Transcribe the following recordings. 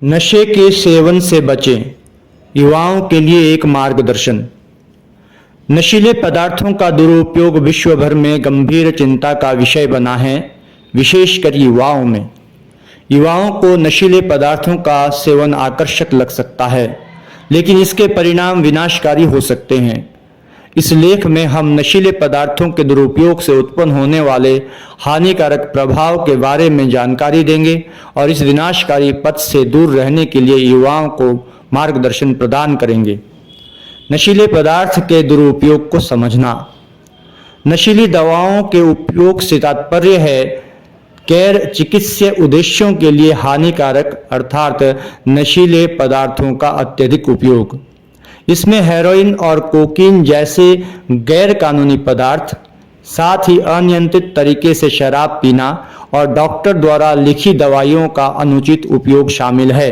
नशे के सेवन से बचें, युवाओं के लिए एक मार्गदर्शन। नशीले पदार्थों का दुरुपयोग विश्व भर में गंभीर चिंता का विषय बना है, विशेषकर युवाओं में। युवाओं को नशीले पदार्थों का सेवन आकर्षक लग सकता है, लेकिन इसके परिणाम विनाशकारी हो सकते हैं। इस लेख में हम नशीले पदार्थों के दुरुपयोग से उत्पन्न होने वाले हानिकारक प्रभाव के बारे में जानकारी देंगे और इस विनाशकारी पथ से दूर रहने के लिए युवाओं को मार्गदर्शन प्रदान करेंगे। नशीले पदार्थ के दुरुपयोग को समझना। नशीली दवाओं के उपयोग से तात्पर्य है गैर चिकित्सीय उद्देश्यों के लिए हानिकारक अर्थात नशीले पदार्थों का अत्यधिक उपयोग। इसमें हेरोइन और कोकीन जैसे गैर कानूनी पदार्थ, साथ ही अनियंत्रित तरीके से शराब पीना और डॉक्टर द्वारा लिखी दवाइयों का अनुचित उपयोग शामिल है।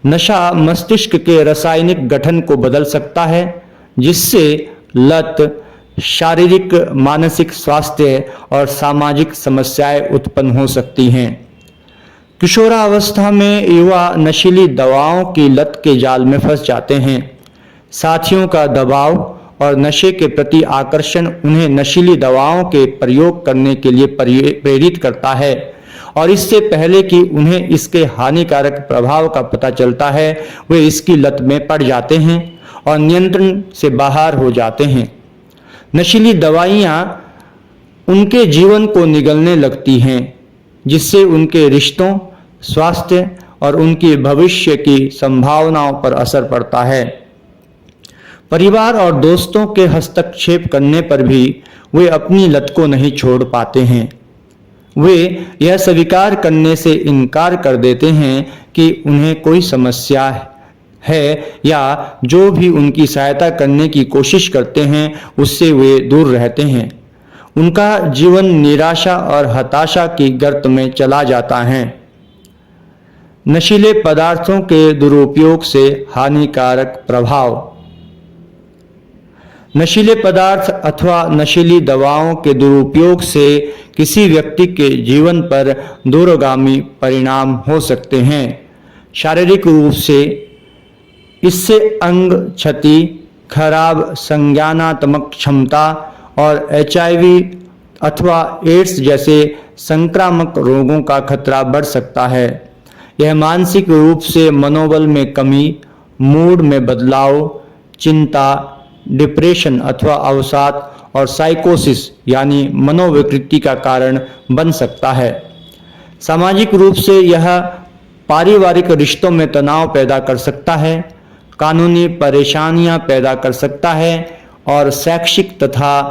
नशा मस्तिष्क के रासायनिक गठन को बदल सकता है, जिससे लत, शारीरिक मानसिक स्वास्थ्य और सामाजिक समस्याएं उत्पन्न हो सकती हैं। किशोरावस्था में युवा नशीली दवाओं की लत के जाल में फंस जाते हैं। साथियों का दबाव और नशे के प्रति आकर्षण उन्हें नशीली दवाओं के प्रयोग करने के लिए प्रेरित करता है और इससे पहले कि उन्हें इसके हानिकारक प्रभाव का पता चलता है, वे इसकी लत में पड़ जाते हैं और नियंत्रण से बाहर हो जाते हैं। नशीली दवाइयाँ उनके जीवन को निगलने लगती हैं, जिससे उनके रिश्तों, स्वास्थ्य और उनकी भविष्य की संभावनाओं पर असर पड़ता है। परिवार और दोस्तों के हस्तक्षेप करने पर भी वे अपनी लत को नहीं छोड़ पाते हैं। वे यह स्वीकार करने से इनकार कर देते हैं कि उन्हें कोई समस्या है या जो भी उनकी सहायता करने की कोशिश करते हैं उससे वे दूर रहते हैं। उनका जीवन निराशा और हताशा की गर्त में चला जाता है। नशीले पदार्थों के दुरुपयोग से हानिकारक प्रभाव। नशीले पदार्थ अथवा नशीली दवाओं के दुरुपयोग से किसी व्यक्ति के जीवन पर दूरगामी परिणाम हो सकते हैं। शारीरिक रूप से इससे अंग क्षति, खराब संज्ञानात्मक क्षमता और HIV अथवा एड्स जैसे संक्रामक रोगों का खतरा बढ़ सकता है। यह मानसिक रूप से मनोबल में कमी, मूड में बदलाव, चिंता, डिप्रेशन अथवा अवसाद और साइकोसिस यानी मनोविकृति का कारण बन सकता है। सामाजिक रूप से यह पारिवारिक रिश्तों में तनाव पैदा कर सकता है, कानूनी परेशानियां पैदा कर सकता है और शैक्षिक तथा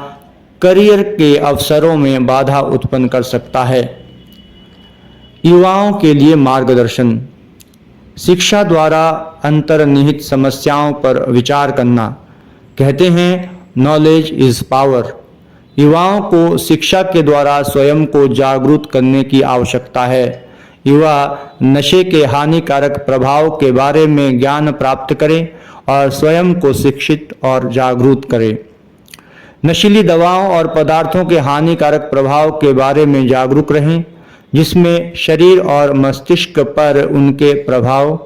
करियर के अवसरों में बाधा उत्पन्न कर सकता है। युवाओं के लिए मार्गदर्शन। शिक्षा द्वारा अंतर्निहित समस्याओं पर विचार करना। कहते हैं नॉलेज इज पावर। युवाओं को शिक्षा के द्वारा स्वयं को जागरूक करने की आवश्यकता है। युवा नशे के हानिकारक प्रभाव के बारे में ज्ञान प्राप्त करें और स्वयं को शिक्षित और जागरूक करें। नशीली दवाओं और पदार्थों के हानिकारक प्रभाव के बारे में जागरूक रहें, जिसमें शरीर और मस्तिष्क पर उनके प्रभाव,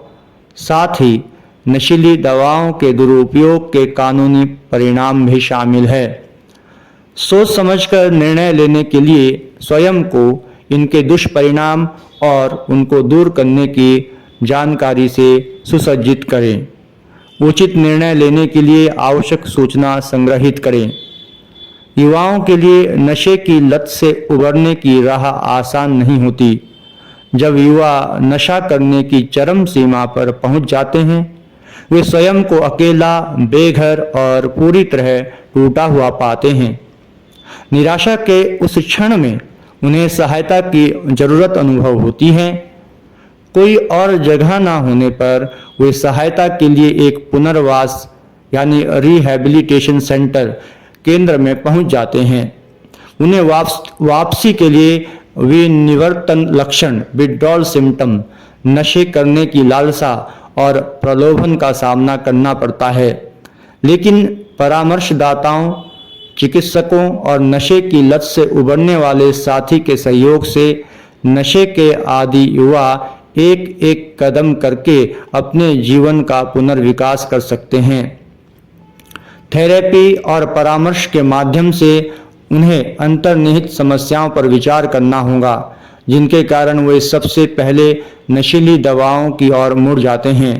साथ ही नशीली दवाओं के दुरुपयोग के कानूनी परिणाम भी शामिल है। सोच समझकर निर्णय लेने के लिए स्वयं को इनके दुष्परिणाम और उनको दूर करने की जानकारी से सुसज्जित करें। उचित निर्णय लेने के लिए आवश्यक सूचना संग्रहित करें। युवाओं के लिए नशे की लत से उबरने की राह आसान नहीं होती। जब युवा नशा करने की चरम सीमा पर पहुंच जाते हैं, वे स्वयं को अकेला, बेघर और पूरी तरह टूटा हुआ पाते हैं। निराशा के उस क्षण में उन्हें सहायता की जरूरत अनुभव होती है। कोई और जगह ना होने पर वे सहायता के लिए एक पुनर्वास यानी रिहैबिलिटेशन सेंटर केंद्र में पहुंच जाते हैं। उन्हें वापसी के लिए विनिवर्तन लक्षण, विड्रॉल सिम्टम, नशे करने की लालसा और प्रलोभन का सामना करना पड़ता है। लेकिन परामर्शदाताओं, चिकित्सकों और नशे की लत से उबरने वाले साथी के सहयोग से नशे के आदि युवा एक एक कदम करके अपने जीवन का पुनर्विकास कर सकते हैं। थेरेपी और परामर्श के माध्यम से उन्हें अंतर्निहित समस्याओं पर विचार करना होगा, जिनके कारण वे सबसे पहले नशीली दवाओं की ओर मुड़ जाते हैं।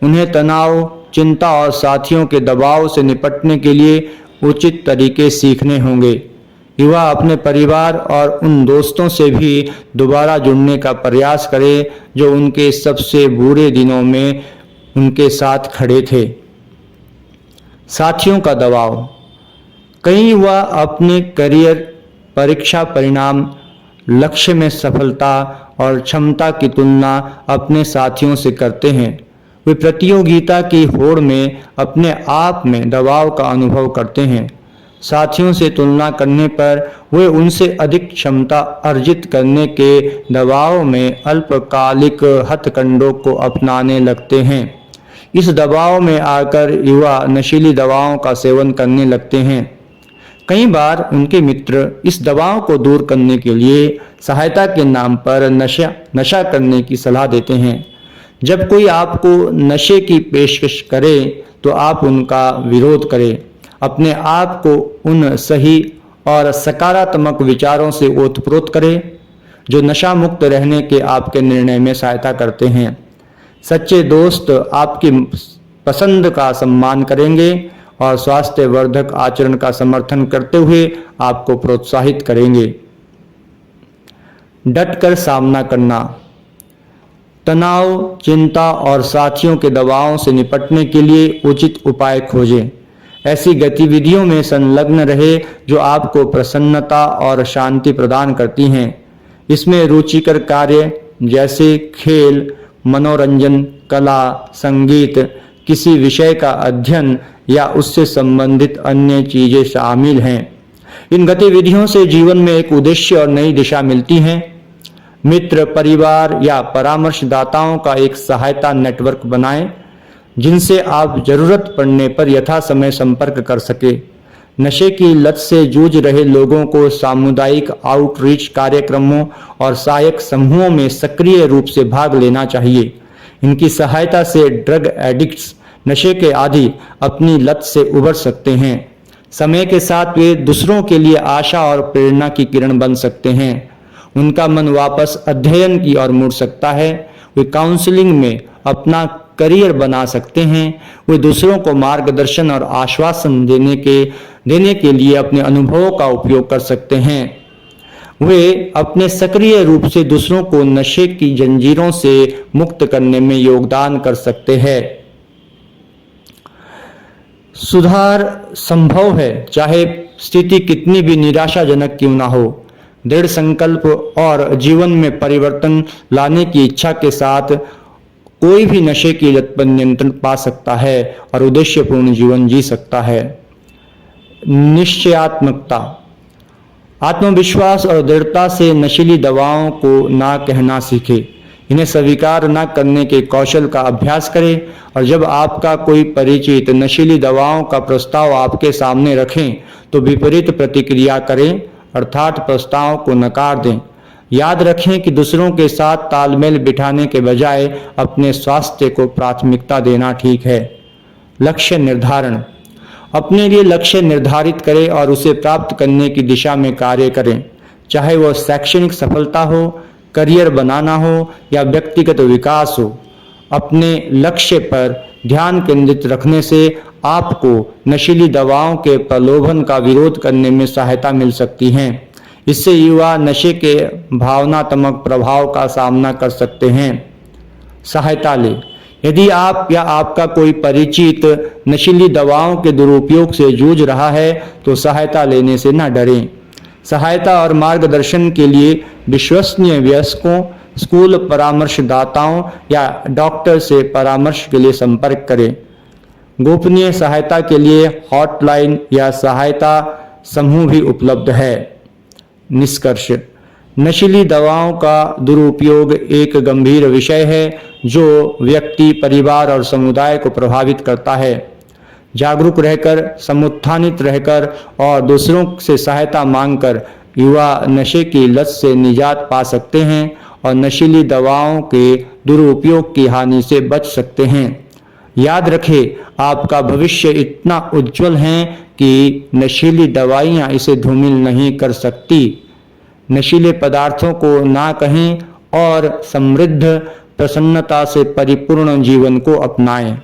उन्हें तनाव, चिंता और साथियों के दबाव से निपटने के लिए उचित तरीके सीखने होंगे। युवा अपने परिवार और उन दोस्तों से भी दोबारा जुड़ने का प्रयास करें जो उनके सबसे बुरे दिनों में उनके साथ खड़े थे। साथियों का दबाव। कई युवा अपने करियर, परीक्षा परिणाम, लक्ष्य में सफलता और क्षमता की तुलना अपने साथियों से करते हैं। वे प्रतियोगिता की होड़ में अपने आप में दबाव का अनुभव करते हैं। साथियों से तुलना करने पर वे उनसे अधिक क्षमता अर्जित करने के दबाव में अल्पकालिक हथकंडों को अपनाने लगते हैं। इस दबाव में आकर युवा नशीली दवाओं का सेवन करने लगते हैं। कई बार उनके मित्र इस दबाव को दूर करने के लिए सहायता के नाम पर नशा करने की सलाह देते हैं। जब कोई आपको नशे की पेशकश करे तो आप उनका विरोध करें। अपने आप को उन सही और सकारात्मक विचारों से ओतप्रोत करें जो नशा मुक्त रहने के आपके निर्णय में सहायता करते हैं। सच्चे दोस्त आपकी पसंद का सम्मान करेंगे और स्वास्थ्यवर्धक आचरण का समर्थन करते हुए आपको प्रोत्साहित करेंगे। डटकर सामना करना। तनाव, चिंता और साथियों के दबावों से निपटने के लिए उचित उपाय खोजें। ऐसी गतिविधियों में संलग्न रहे जो आपको प्रसन्नता और शांति प्रदान करती हैं। इसमें रुचिकर कार्य जैसे खेल, मनोरंजन, कला, संगीत, किसी विषय का अध्ययन या उससे संबंधित अन्य चीजें शामिल हैं। इन गतिविधियों से जीवन में एक उद्देश्य और नई दिशा मिलती है। मित्र, परिवार या परामर्शदाताओं का एक सहायता नेटवर्क बनाएं जिनसे आप जरूरत पड़ने पर यथासमय संपर्क कर सके। नशे की लत से जूझ रहे लोगों को सामुदायिक आउटरीच कार्यक्रमों और सहायक समूहों में सक्रिय रूप से भाग लेना चाहिए। इनकी सहायता से ड्रग एडिक्ट्स, नशे के आदी अपनी लत से उबर सकते हैं। समय के साथ वे दूसरों के लिए आशा और प्रेरणा की किरण बन सकते हैं। उनका मन वापस अध्ययन की ओर मुड़ सकता है। वे काउंसलिंग में अपना करियर बना सकते हैं। वे दूसरों को मार्गदर्शन और आश्वासन देने के लिए अपने अनुभवों का उपयोग कर सकते हैं। वे अपने सक्रिय रूप से दूसरों को नशे की जंजीरों से मुक्त करने में योगदान कर सकते हैं। सुधार संभव है, चाहे स्थिति कितनी भी निराशाजनक क्यों ना हो। दृढ़ संकल्प और जीवन में परिवर्तन लाने की इच्छा के साथ कोई भी नशे की लत पर नियंत्रण पा सकता है और उद्देश्यपूर्ण जीवन जी सकता है। निश्चयात्मकता। आत्मविश्वास और दृढ़ता से नशीली दवाओं को ना कहना सीखे। इन्हें स्वीकार न करने के कौशल का अभ्यास करें और जब आपका कोई परिचित नशीली दवाओं का प्रस्ताव आपके सामने रखें तो विपरीत प्रतिक्रिया करें, अर्थात प्रस्ताव को नकार दें। याद रखें कि दूसरों के साथ तालमेल बिठाने के बजाय अपने स्वास्थ्य को प्राथमिकता देना ठीक है। लक्ष्य निर्धारण। अपने लिए लक्ष्य निर्धारित करें और उसे प्राप्त करने की दिशा में कार्य करें, चाहे वह शैक्षणिक सफलता हो, करियर बनाना हो या व्यक्तिगत विकास हो। अपने लक्ष्य पर ध्यान केंद्रित रखने से आपको नशीली दवाओं के प्रलोभन का विरोध करने में सहायता मिल सकती है। इससे युवा नशे के भावनात्मक प्रभाव का सामना कर सकते हैं। सहायता लें। यदि आप या आपका कोई परिचित नशीली दवाओं के दुरुपयोग से जूझ रहा है तो सहायता लेने से न डरें। सहायता और मार्गदर्शन के लिए विश्वसनीय वयस्कों, स्कूल परामर्शदाताओं या डॉक्टर से परामर्श के लिए संपर्क करें। गोपनीय सहायता के लिए हॉटलाइन या सहायता समूह भी उपलब्ध है। निष्कर्ष। नशीली दवाओं का दुरुपयोग एक गंभीर विषय है जो व्यक्ति, परिवार और समुदाय को प्रभावित करता है। जागरूक रहकर, समुत्थानित रहकर और दूसरों से सहायता मांगकर युवा नशे की लत से निजात पा सकते हैं और नशीली दवाओं के दुरुपयोग की हानि से बच सकते हैं। याद रखें, आपका भविष्य इतना उज्जवल है कि नशीली दवाइयाँ इसे धूमिल नहीं कर सकती। नशीले पदार्थों को ना कहें और समृद्ध, प्रसन्नता से परिपूर्ण जीवन को अपनाएं।